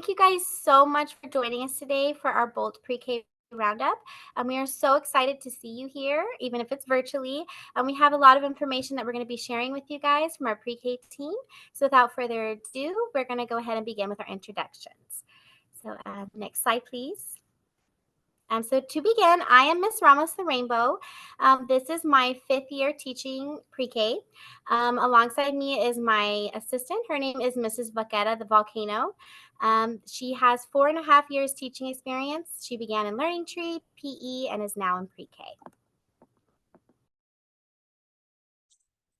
Thank you guys so much for joining us today for our Boldt PreK Roundup. We are so excited to see you here, even if it's virtually. We have a lot of information that we're going to be sharing with you guys from our PreK team. So without further ado, we're going to go ahead and begin with our introductions. So next slide, please. So to begin, I am Miss Ramos the Rainbow. This is my 5th year teaching pre-K. Alongside me is my assistant. Her name is Mrs. Vaquera the Volcano. She has 4.5 years teaching experience. She began in Learning Tree, PE, and is now in pre-K.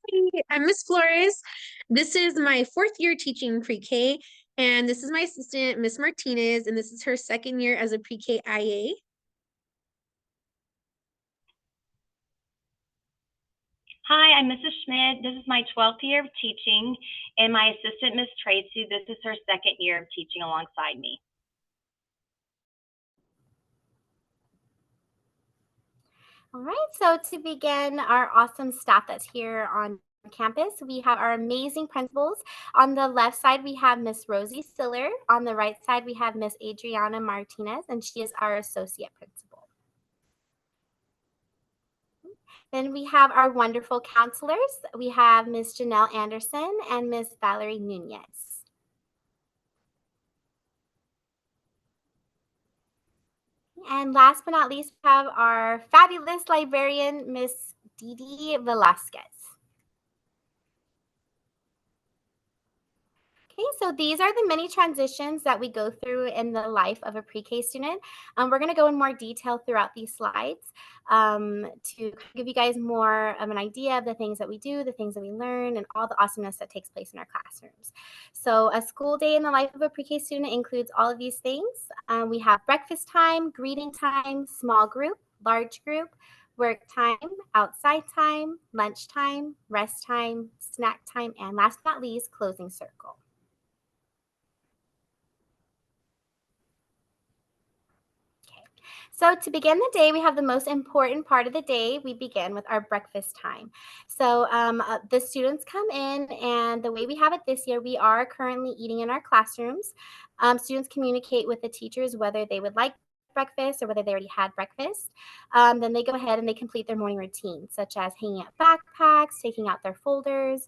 Hey, I'm Miss Flores. This is my 4th year teaching pre-K, and this is my assistant, Miss Martinez, and this is her 2nd year as a pre-K IA. Hi, I'm Mrs. Schmidt. This is my 12th year of teaching, and my assistant, Miss Tracy, this is her 2nd year of teaching alongside me. All right, so to begin, our awesome staff that's here on campus, we have our amazing principals. On the left side, we have Miss Rosie Siller. On the right side, we have Miss Adriana Martinez, and she is our associate principal. Then we have our wonderful counselors. We have Miss Janelle Anderson and Miss Valerie Nunez. And last but not least, we have our fabulous librarian, Miss Didi Velasquez. Okay, so these are the many transitions that we go through in the life of a pre-K student. We're going to go in more detail throughout these slides to give you guys more of an idea of the things that we do, the things that we learn, and all the awesomeness that takes place in our classrooms. So a school day in the life of a pre-K student includes all of these things. We have breakfast time, greeting time, small group, large group, work time, outside time, lunch time, rest time, snack time, and last but not least, closing circle. So to begin the day, we have the most important part of the day. We begin with our breakfast time. So the students come in, and the way we have it this year, we are currently eating in our classrooms. Students communicate with the teachers whether they would like breakfast or whether they already had breakfast. Then they go ahead and they complete their morning routine, such as hanging out backpacks, taking out their folders,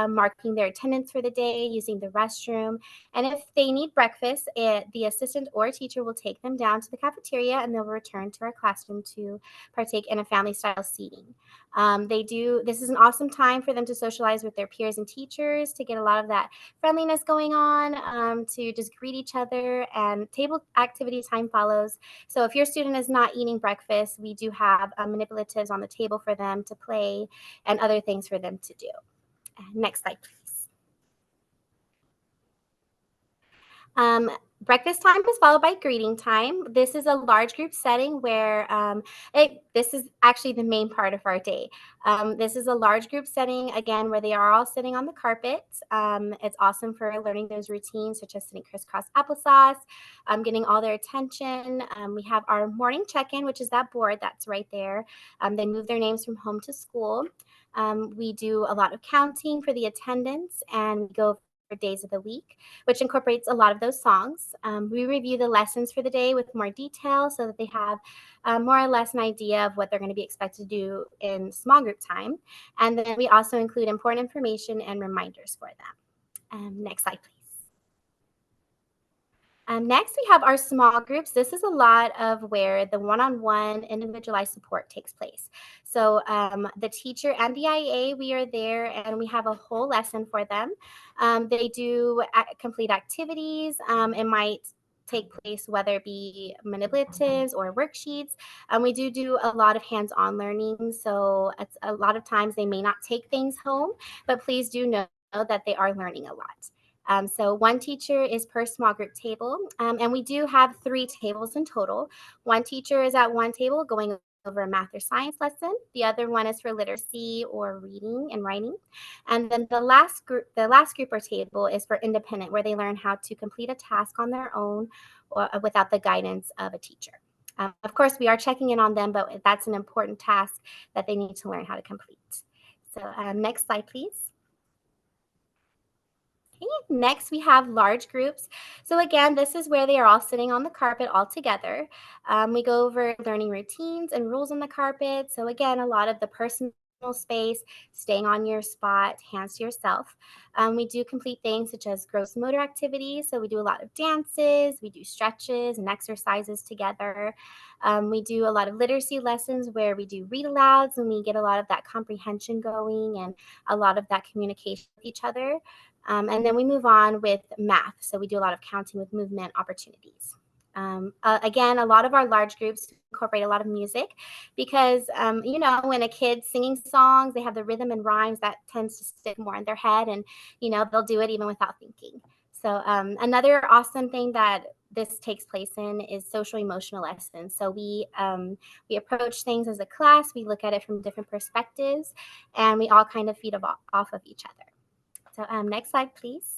marking their attendance for the day, using the restroom. And if they need breakfast, the assistant or teacher will take them down to the cafeteria and they'll return to our classroom to partake in a family style seating. This is an awesome time for them to socialize with their peers and teachers, to get a lot of that friendliness going on, to just greet each other, and table activity time follows. So if your student is not eating breakfast, we do have manipulatives on the table for them to play and other things for them to do. Next slide, please. Breakfast time is followed by greeting time. This is a large group setting where this is actually the main part of our day. This is a large group setting, again, where they are all sitting on the carpet. It's awesome for learning those routines, such as sitting crisscross applesauce, getting all their attention. We have our morning check-in, which is that board that's right there. They move their names from home to school. We do a lot of counting for the attendance, and we go for days of the week, which incorporates a lot of those songs. We review the lessons for the day with more detail so that they have more or less an idea of what they're going to be expected to do in small group time. And then we also include important information and reminders for them. Next slide, please. Next, we have our small groups. This is a lot of where the one-on-one individualized support takes place. So the teacher and the IA, we are there and we have a whole lesson for them. They do complete activities. It might take place whether it be manipulatives or worksheets. We do a lot of hands-on learning. So it's a lot of times they may not take things home, but please do know that they are learning a lot. So one teacher is per small group table, and we do have 3 tables in total. One teacher is at one table going over a math or science lesson. The other one is for literacy or reading and writing. And then the last group or table is for independent, where they learn how to complete a task on their own or without the guidance of a teacher. Of course, we are checking in on them, but that's an important task that they need to learn how to complete. So next slide, please. Okay, next we have large groups. So again, this is where they are all sitting on the carpet all together. We go over learning routines and rules on the carpet. So again, a lot of the personal space, staying on your spot, hands to yourself. We do complete things such as gross motor activities. So we do a lot of dances, we do stretches and exercises together. We do a lot of literacy lessons where we do read alouds and we get a lot of that comprehension going and a lot of that communication with each other. And then we move on with math. So we do a lot of counting with movement opportunities. Again, a lot of our large groups incorporate a lot of music because, when a kid's singing songs, they have the rhythm and rhymes that tends to stick more in their head and, they'll do it even without thinking. So another awesome thing that this takes place in is social emotional lessons. So we approach things as a class, we look at it from different perspectives, and we all kind of feed off of each other. So next slide, please.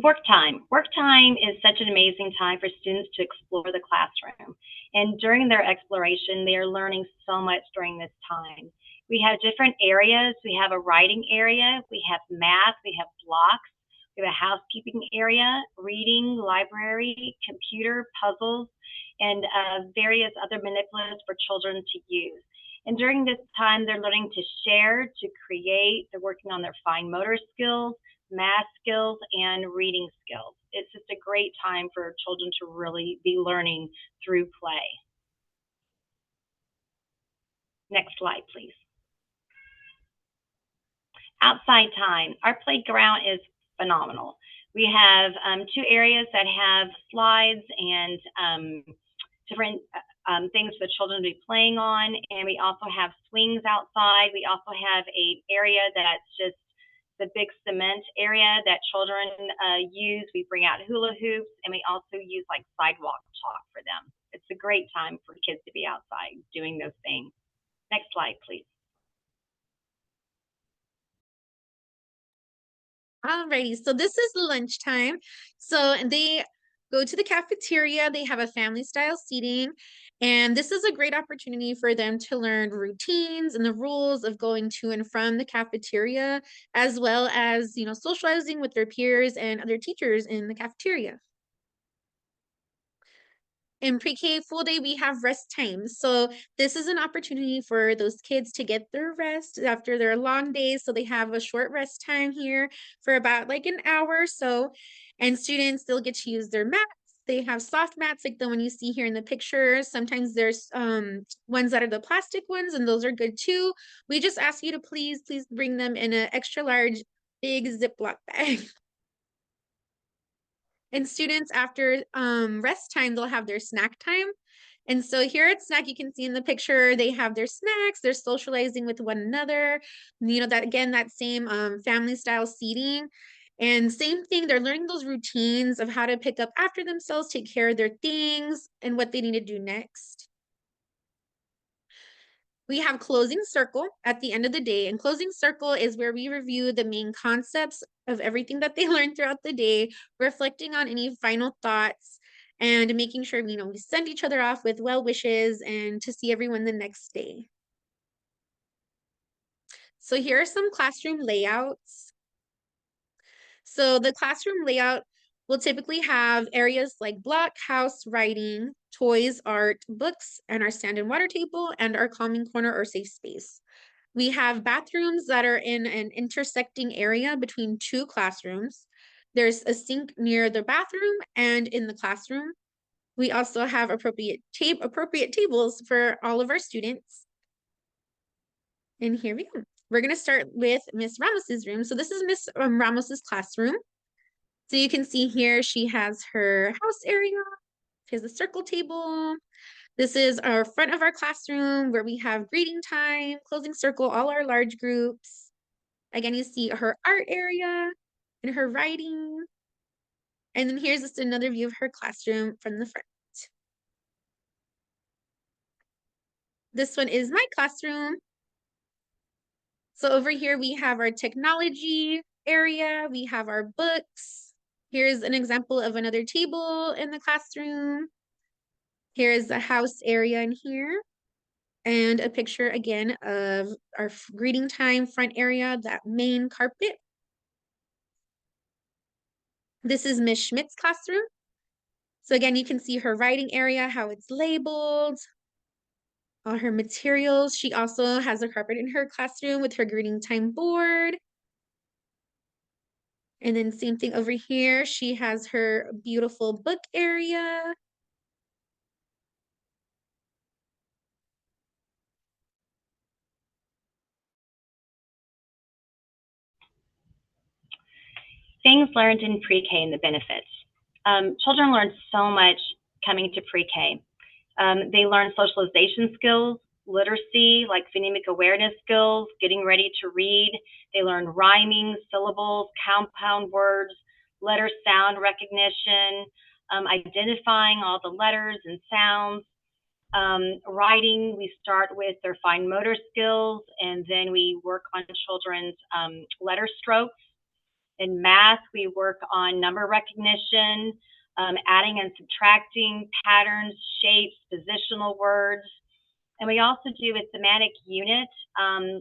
Work time. Work time is such an amazing time for students to explore the classroom. And during their exploration, they are learning so much during this time. We have different areas. We have a writing area, we have math, we have blocks, we have a housekeeping area, reading, library, computer, puzzles, and various other manipulatives for children to use. And during this time, they're learning to share, to create, they're working on their fine motor skills, math skills, and reading skills. It's just a great time for children to really be learning through play. Next slide, please. Outside time. Our playground is phenomenal. We have 2 areas that have slides and different things for the children to be playing on, and we also have swings outside. We also have an area that's just the big cement area that children use. We bring out hula hoops, and we also use like sidewalk chalk for them. It's a great time for kids to be outside doing those things. Next slide, please. Alrighty, so this is lunchtime. So they go to the cafeteria, they have a family style seating, and this is a great opportunity for them to learn routines and the rules of going to and from the cafeteria, as well as, socializing with their peers and other teachers in the cafeteria. In pre-K full day, we have rest times. So this is an opportunity for those kids to get their rest after their long days. So they have a short rest time here for about like an hour or so. And students, they'll get to use their mats. They have soft mats like the one you see here in the picture. Sometimes there's ones that are the plastic ones, and those are good too. We just ask you to please bring them in an extra large, big Ziploc bag. And students, after rest time, they'll have their snack time. And so here at Snack, you can see in the picture, they have their snacks, they're socializing with one another. That again, that same family style seating. And same thing, they're learning those routines of how to pick up after themselves, take care of their things, and what they need to do next. We have closing circle at the end of the day, and closing circle is where we review the main concepts of everything that they learned throughout the day, reflecting on any final thoughts, and making sure we send each other off with well wishes and to see everyone the next day. So here are some classroom layouts. So the classroom layout will typically have areas like block, house, writing, toys, art, books, and our stand and water table, and our calming corner or safe space. We have bathrooms that are in an intersecting area between 2 classrooms. There's a sink near the bathroom and in the classroom. We also have appropriate tables for all of our students. And here we go. We're going to start with Miss Ramos's room. So this is Miss Ramos's classroom. So you can see here she has her house area. She has a circle table. This is our front of our classroom where we have greeting time, closing circle, all our large groups. Again, you see her art area and her writing. And then here's just another view of her classroom from the front. This one is my classroom. So over here, we have our technology area. We have our books. Here's an example of another table in the classroom. Here's the house area in here. And a picture again of our greeting time front area, that main carpet. This is Miss Schmidt's classroom. So again, you can see her writing area, how it's labeled, all her materials. She also has a carpet in her classroom with her greeting time board. And then same thing over here. She has her beautiful book area. Things learned in pre-K and the benefits. Children learn so much coming to pre-K. They learn socialization skills, literacy, like phonemic awareness skills, getting ready to read. They learn rhyming, syllables, compound words, letter sound recognition, identifying all the letters and sounds. Writing, we start with their fine motor skills, and then we work on children's letter strokes. In math, we work on number recognition, adding and subtracting, patterns, shapes, positional words. And we also do a thematic unit.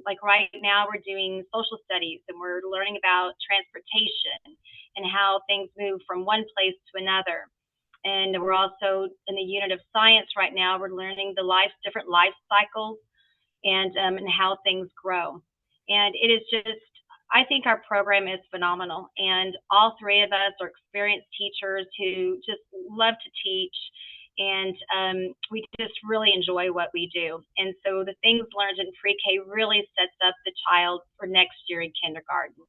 Like right now, we're doing social studies and we're learning about transportation and how things move from one place to another. And we're also in the unit of science right now, we're learning the different life cycles and how things grow. And it is just, I think our program is phenomenal. And all three of us are experienced teachers who just love to teach. And we just really enjoy what we do. And so the things learned in pre-K really sets up the child for next year in kindergarten.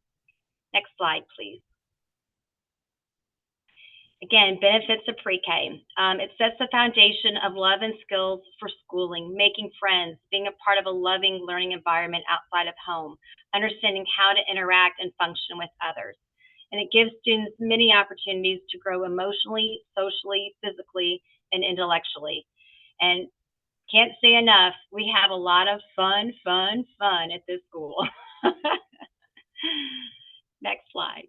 Next slide, please. Again, benefits of pre-K. It sets the foundation of love and skills for schooling, making friends, being a part of a loving learning environment outside of home, understanding how to interact and function with others. And it gives students many opportunities to grow emotionally, socially, physically, and intellectually. And can't say enough, we have a lot of fun at this school. Next slide.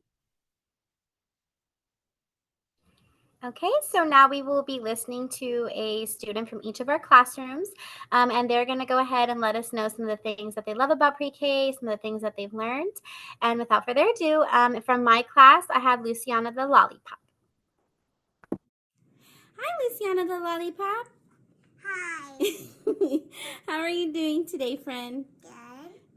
Okay, so now we will be listening to a student from each of our classrooms, and they're going to go ahead and let us know some of the things that they love about pre-K, some of the things that they've learned. And without further ado, from my class, I have Luciana the Lollipop. Hi, Luciana the Lollipop. Hi. How are you doing today, friend? Good.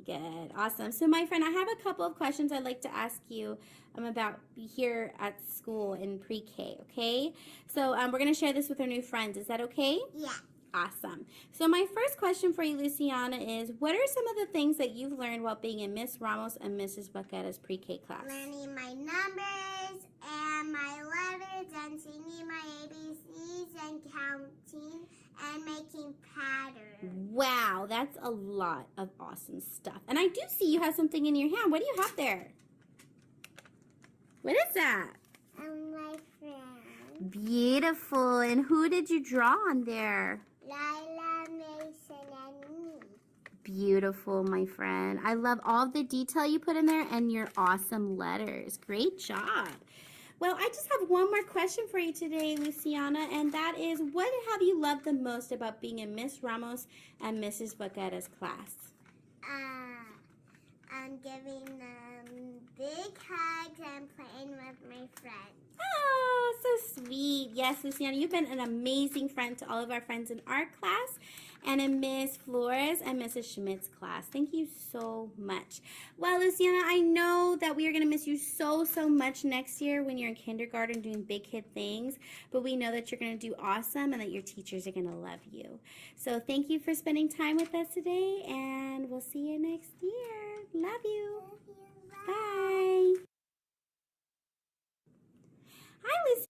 Good, awesome. So my friend, I have a couple of questions I'd like to ask you about here at school in pre-K, okay? So we're going to share this with our new friends. Is that okay? Yeah. Awesome. So my first question for you, Luciana, is what are some of the things that you've learned while being in Miss Ramos and Mrs. Baqueta's pre-K class? Learning my numbers and my letters and singing my ABCs and counting and making patterns. Wow, that's a lot of awesome stuff. And I do see you have something in your hand. What do you have there? What is that? My friend. Beautiful. And who did you draw on there? Lila, Mason, and me. Beautiful, my friend. I love all the detail you put in there and your awesome letters. Great job. Well, I just have one more question for you today, Luciana, and that is, what have you loved the most about being in Miss Ramos and Mrs. Baqueta's class? I'm giving them big hugs and playing with my friends. Oh, so sweet. Yes, Luciana, you've been an amazing friend to all of our friends in our class and in Miss Flores and Mrs. Schmidt's class. Thank you so much. Well, Luciana, I know that we are going to miss you so much next year when you're in kindergarten doing big kid things, but we know that you're going to do awesome and that your teachers are going to love you. So thank you for spending time with us today, and we'll see you next year. Love you. Love you. Bye. Hi, Lucy.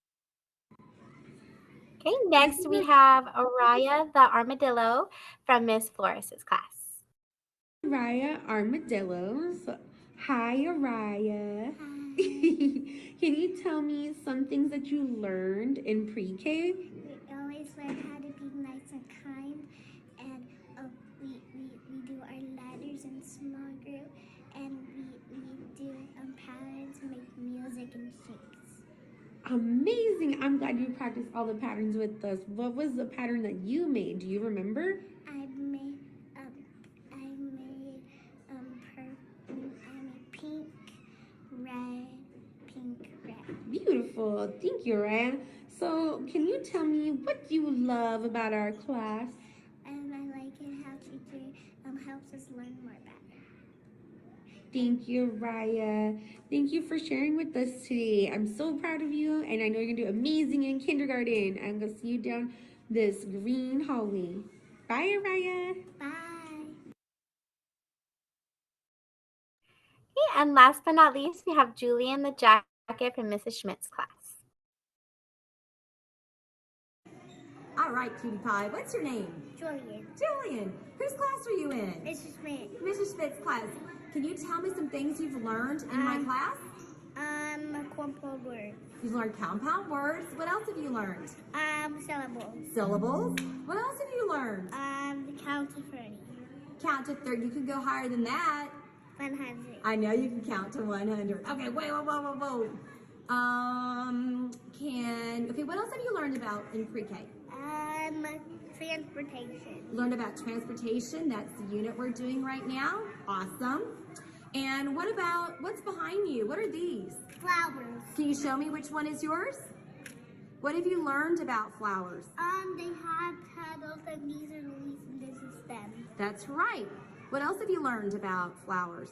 Okay, next we have Araya the Armadillo from Miss Flores' class. Araya Armadillos. Hi, Araya. Hi. Can you tell me some things that you learned in pre-K? We always learn how to be nice and kind, and we do our letters in small group, and we do patterns and make music and shapes. Amazing. I'm glad you practiced all the patterns with us. What was the pattern that you made? Do you remember? I made wonderful. Thank you, Raya. So, can you tell me what you love about our class? And I like it how teacher helps us learn more better. Thank you, Raya. Thank you for sharing with us today. I'm so proud of you, and I know you're gonna do amazing in kindergarten. I'm gonna see you down this green hallway. Bye, Raya. Bye. Okay, and last but not least, we have Julie in the jacket from Mrs. Schmidt's class. All right, cutie pie, what's your name? Julian. Julian. Whose class are you in? Mrs. Schmidt. Mrs. Schmidt's class. Can you tell me some things you've learned in my class? Compound words. You've learned compound words. What else have you learned? Syllables. Syllables. What else have you learned? The count to 30. Count to 30. You can go higher than that. 100. I know you can count to 100. Okay, wait, whoa. Okay, what else have you learned about in pre-K? Transportation. Learned about transportation. That's the unit we're doing right now. Awesome. And what about, what's behind you? What are these? Flowers. Can you show me which one is yours? What have you learned about flowers? They have petals and these are leaves and this is stems. That's right. What else have you learned about flowers?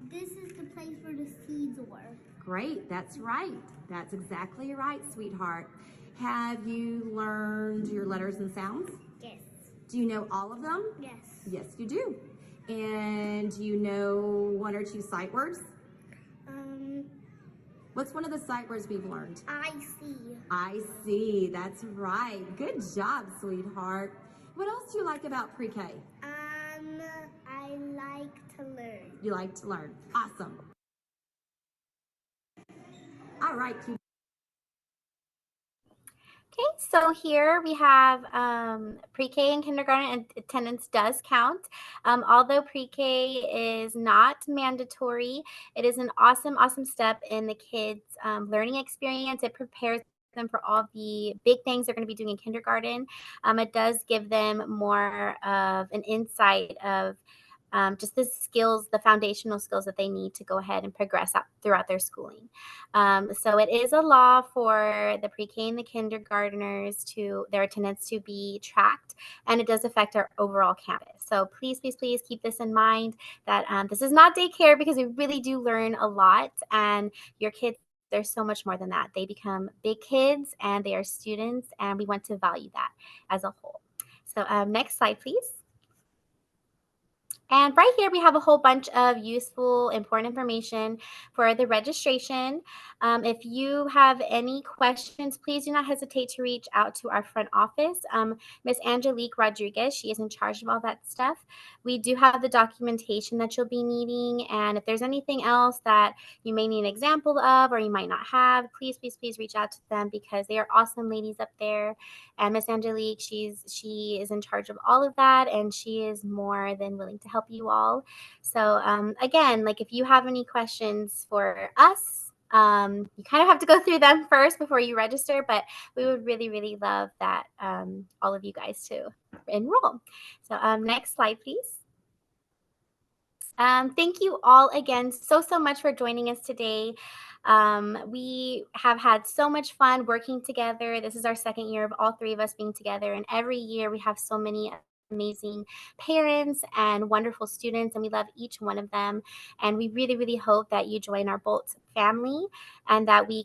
This is the place where the seeds were. Great, that's right. That's exactly right, sweetheart. Have you learned your letters and sounds? Yes. Do you know all of them? Yes. Yes, you do. And do you know one or two sight words? What's one of the sight words we've learned? I see. I see, that's right. Good job, sweetheart. What else do you like about pre-K? I like to learn. You like to learn. Awesome. All right, keep. Okay, so here we have pre-K and kindergarten, and attendance does count. Although pre-K is not mandatory, it is an awesome step in the kids' learning experience. It prepares them for all the big things they're going to be doing in kindergarten. It does give them more of an insight of just the skills, the foundational skills that they need to go ahead and progress out throughout their schooling. So it is a law for the pre-K and the kindergartners to their attendance to be tracked, and it does affect our overall campus. So please keep this in mind that this is not daycare, because we really do learn a lot, and your kids, they're so much more than that. They become big kids and they are students, and we want to value that as a whole. So next slide, please. And right here, we have a whole bunch of useful, important information for the registration. If you have any questions, please do not hesitate to reach out to our front office. Miss Angelique Rodriguez, she is in charge of all that stuff. We do have the documentation that you'll be needing. And if there's anything else that you may need an example of or you might not have, please reach out to them, because they are awesome ladies up there. And Miss Angelique, she is in charge of all of that, and she is more than willing to help you all. So again, like, if you have any questions for us, you kind of have to go through them first before you register, but we would really love that all of you guys to enroll. So next slide, please. Thank you all again so much for joining us today. We have had so much fun working together. This is our second year of all three of us being together, and every year we have so many amazing parents and wonderful students, and we love each one of them. And we really hope that you join our Boldt family, and that we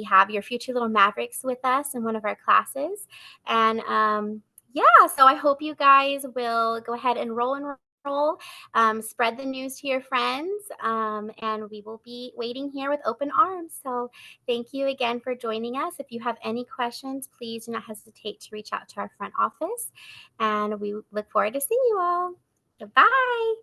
have your future little Mavericks with us in one of our classes. And yeah, so I hope you guys will go ahead and enroll. Spread the news to your friends, and we will be waiting here with open arms. So thank you again for joining us. If you have any questions, please do not hesitate to reach out to our front office, and we look forward to seeing you all. Goodbye.